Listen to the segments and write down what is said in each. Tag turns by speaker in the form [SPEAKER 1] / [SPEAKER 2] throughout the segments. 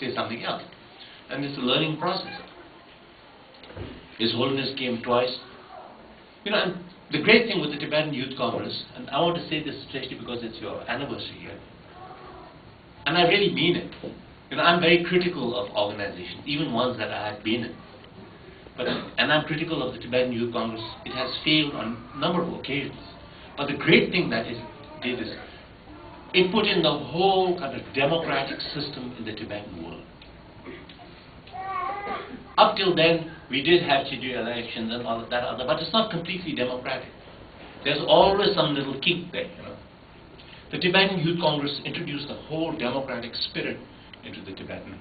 [SPEAKER 1] say something else. And it's a learning process. His Holiness came twice. You know, and the great thing with the Tibetan Youth Congress, and I want to say this especially because it's your anniversary here, and I really mean it. You know, I'm very critical of organizations, even ones that I have been in. And I'm critical of the Tibetan Youth Congress. It has failed on a number of occasions. But the great thing that it did is it put in the whole kind of democratic system in the Tibetan world. Up till then, we did have Chidri elections and all of that other, but it's not completely democratic. There's always some little kink there, you know. The Tibetan Youth Congress introduced the whole democratic spirit into the Tibetan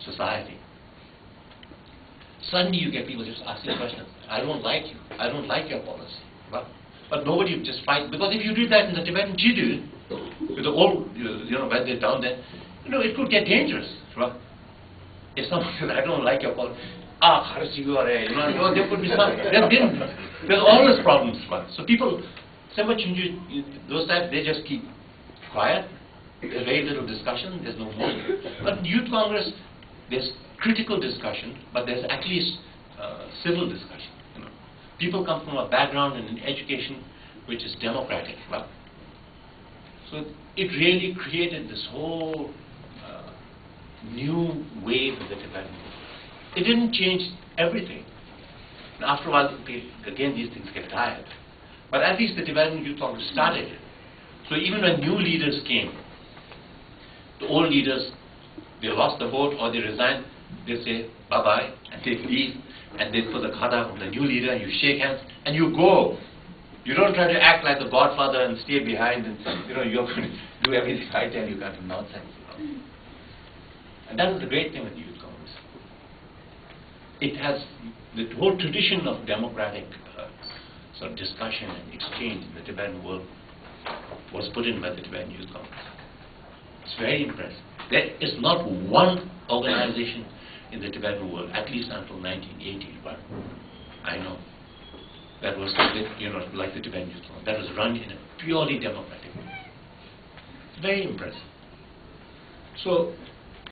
[SPEAKER 1] society. Suddenly you get people just asking questions. I don't like you. I don't like your policy. But nobody would just fight. Because if you did that in the Tibetan Chidri, with the old, you know, when they're down there, you know, it could get dangerous. Right? If someone says, I don't like your policy, you know, there could be some, there's always problems. Right? So people, those types, they just keep quiet. There's very little discussion. There's no more. But in Youth Congress, there's critical discussion, but there's at least civil discussion. You know. People come from a background in education which is democratic. Right? So it really created this whole new wave of the Tibetan movement. It didn't change everything. And after a while, again, these things get tired. But at least the Tibetan Youth Congress started it. So even when new leaders came, the old leaders, they lost the vote or they resigned, they say bye-bye, and they leave, and they put the khada from the new leader, and you shake hands, and you go. You don't try to act like the godfather and stay behind, and you know, you're going to do everything I tell you, kind of nonsense. You know? And that is the great thing with the Youth Congress. It has the whole tradition of democratic sort of discussion and exchange in the Tibetan world was put in by the Tibetan Youth Congress. It's very impressive. There is not one organization in the Tibetan world, at least until 1980, but I know, that was, you know, like the Tibetan Youth Congress, that was run in a purely democratic way. It's very impressive. So